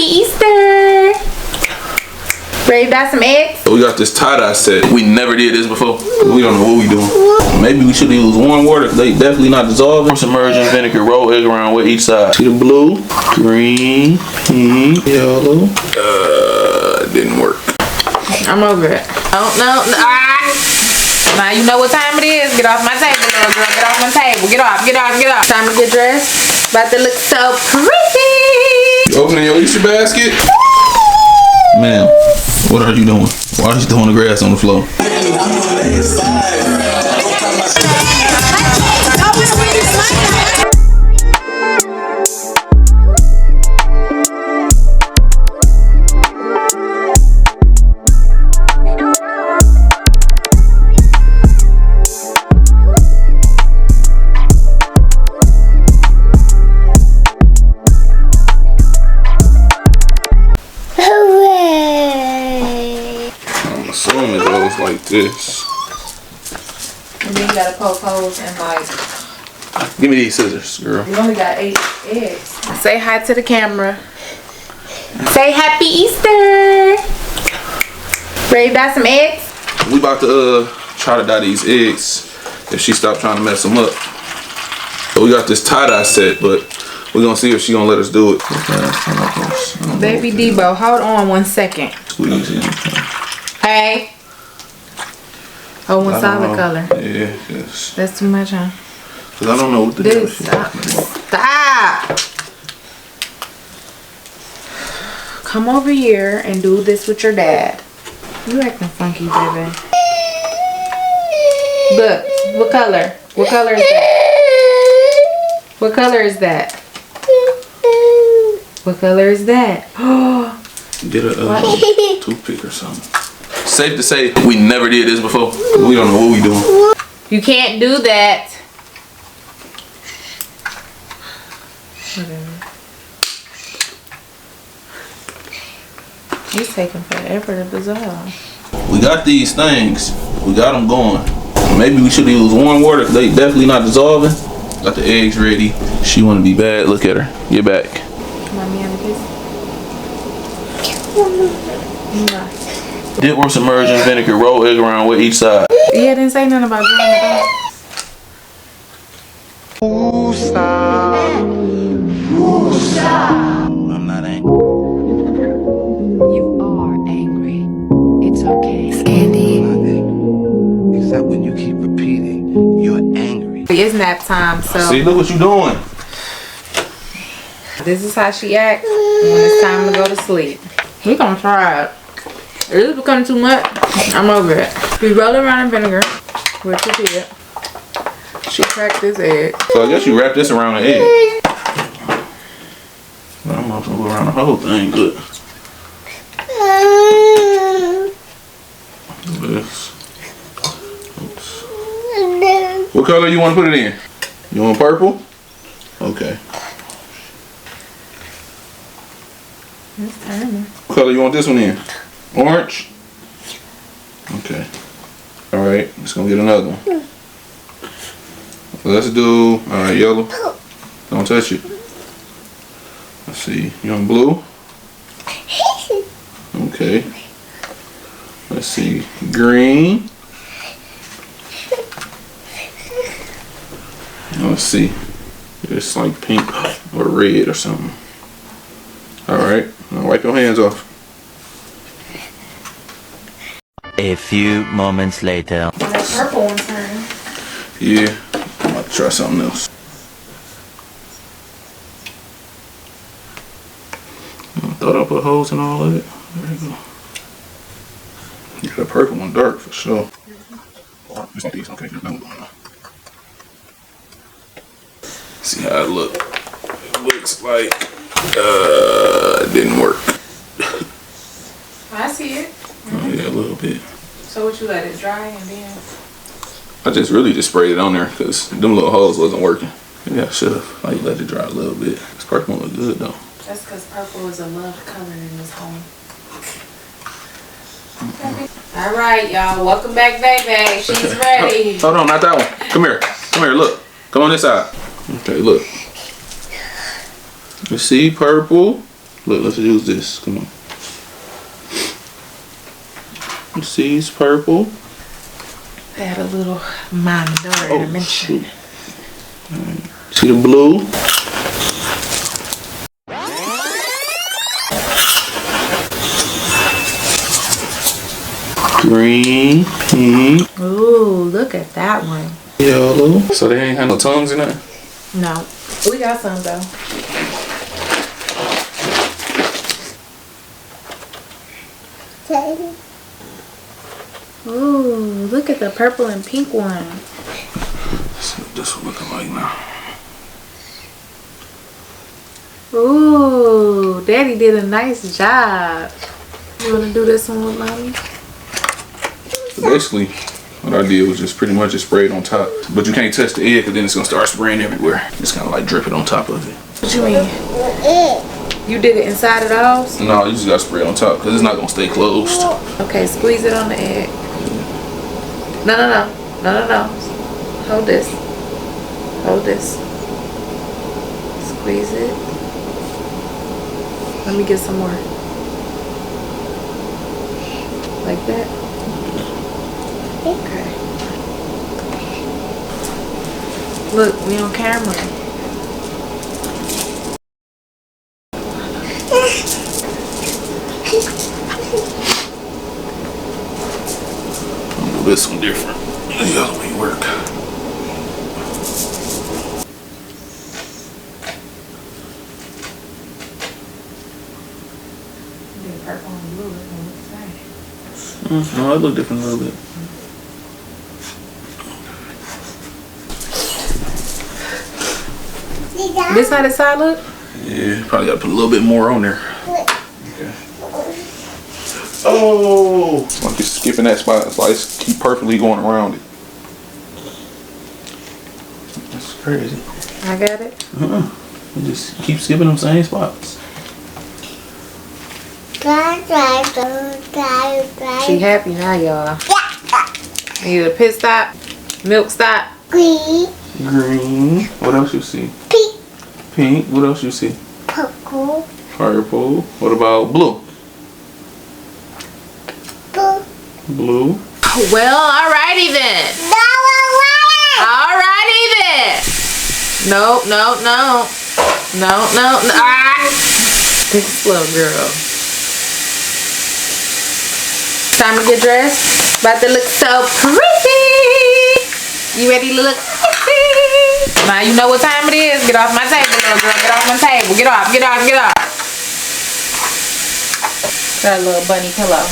Easter. Ready to dye some eggs? We got this tie-dye set. We never did this before. We don't know what we doing. Maybe we should use warm water. They definitely not dissolving. Submerging vinegar, roll egg around with each side. See the blue, green, pink, yellow. It didn't work. I'm over it. Oh, no. Now you know what time it is. Get off my table, little girl. Get off my table. Get off, get off, get off. Time to get dressed. About to look so pretty. You opening your Easter basket? Ma'am, what are you doing? Why are you throwing the grass on the floor? Like this. And then you gotta poke holes and like. Give me these scissors, girl. You only got 8 eggs. Say hi to the camera. Say happy Easter. Ready to dye some eggs? We about to try to dye these eggs if she stopped trying to mess them up. So we got this tie-dye set, but we're gonna see if she gonna let us do it. Baby Debo, hold on 1 second. Squeeze in. Hey. Oh, one solid color. Yeah, yes. That's too much, huh? Cause I don't know what to do. Stop. Stop. Come over here and do this with your dad. You acting funky, baby. Look, what color? What color is that? What color is that? What color is that? Get a toothpick or something. Safe to say, we never did this before. We don't know what we doing. You can't do that. Whatever. He's taking forever to dissolve. We got these things. We got them going. Maybe we should use warm water because they definitely not dissolving. Got the eggs ready. She want to be bad. Look at her. Get back. Mommy, have a kiss. Dip with submerging vinegar, roll egg around with each side. Yeah, didn't say nothing about drying it out. I'm not angry. You are angry. It's okay. Scandy. I'm not angry. Except when you keep repeating, you're angry. It's nap time, so. See, look what you doing. This is how she acts when it's time to go to sleep. We gonna try it. It is becoming too much. I'm over it. We roll it around in vinegar, which is it. She cracked this egg. So I guess you wrap this around the egg. I'm not gonna go around the whole thing, but this. Oops. What color you want to put it in? You want purple? Okay. It's turning. What color you want this one in? Orange? Okay. Alright, just gonna get another one. Let's do, alright, yellow. Don't touch it. Let's see, you want blue? Okay. Let's see, green. Let's see, it's like pink or red or something. Alright, now wipe your hands off. A few moments later. That purple one turn. Yeah, I'm about to try something else. I thought I put holes in all of it. There you go. Yeah, the purple one dark for sure. It's not these, okay, there's no one. See how it look. It looks like it didn't work. I see it. Oh, yeah, a little bit. So what you let it dry and then? I just really just sprayed it on there because them little holes wasn't working. Yeah, I should have. Like let it dry a little bit. This purple one look good though. That's because purple is a loved color in this home. All right, y'all. Welcome back, baby. She's ready. Hold on, not that one. Come here. Come here. Look. Come on this side. Okay, look. You see purple, Look, let's use this. Come on. You see, it's purple. I had a little mom and daughter Oh, intervention. shoot. Alright. See the blue? Green, pink, Ooh, look at that one. yellow. So they ain't had no tongues in it? No, we got some though. Ooh, look at the purple and pink one. Let's see what this one looking like now. Ooh, Daddy did a nice job. You wanna do this one with Mommy? So basically, what I did was just pretty much just spray it on top. But you can't touch the egg because then it's gonna start spraying everywhere. Just kind of like drip it on top of it. What you mean? You did it inside of the house? No, you just gotta spray it on top because it's not gonna stay closed. Okay, squeeze it on the egg. No, no, no. No, no, no. Hold this. Hold this. Squeeze it. Let me get some more. Like that? Okay. Look, we on camera. I'll do this one different. The other way work. No, it look different a little bit. This how the side look? Yeah, probably gotta put a little bit more on there. Okay. Oh! Like you're skipping that spot. It's like it's keep perfectly going around it. That's crazy. I got it. You just keep skipping them same spots. She happy now, y'all. Need a pit stop, milk stop. Green. What else you see? Pink. What else you see? Purple. What about blue? Blue. Well, alrighty then. Alrighty then. No. Ah. This little girl. Time to get dressed. About to look so pretty. You ready to look pretty? Now you know what time it is. Get off my table, little girl. Get off my table. Get off. Got a little bunny pillow.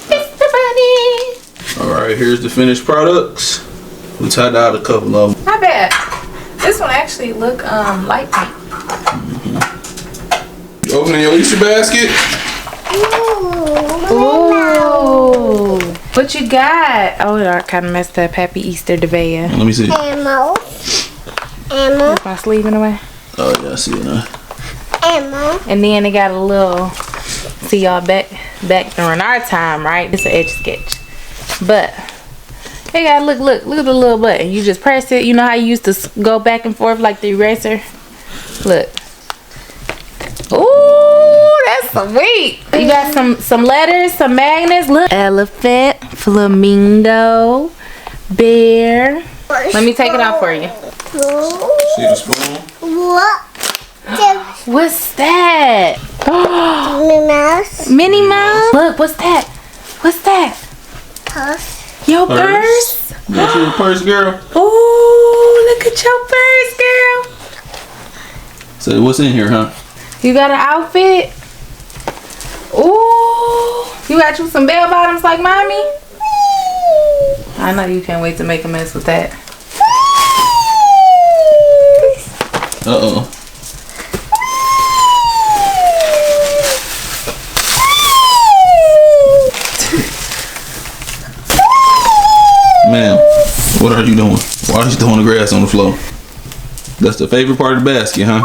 Mr. Bunny. Alright, here's the finished products. We tied out a couple of them. Not bad. This one actually look light pink. You opening your Easter basket? Ooh. What you got? Oh, I kind of messed up. Happy Easter, Devea. Let me see. Ammo. Is my sleeve in the way? Oh yeah, I see it now. Ammo. And then they got a little, see y'all back during our time, right? It's an edge sketch. But they got look at the little button. You just press it. You know how you used to go back and forth like the eraser? Look. Ooh, that's sweet. You got some letters, some magnets. Look. Elephant, flamingo, bear. Let me take it out for you. See the spoon? What? What's that? Minnie Mouse. Minnie Mouse? Look, what's that? What's that? Purse. Your Purse. purse? Got you a purse, girl? Ooh, look at your purse, girl. So what's in here, huh? You got an outfit? Ooh, you got you some bell bottoms like mommy? I know you can't wait to make a mess with that. Uh-oh. Ma'am, what are you doing? Why are you throwing the grass on the floor? That's the favorite part of the basket, huh?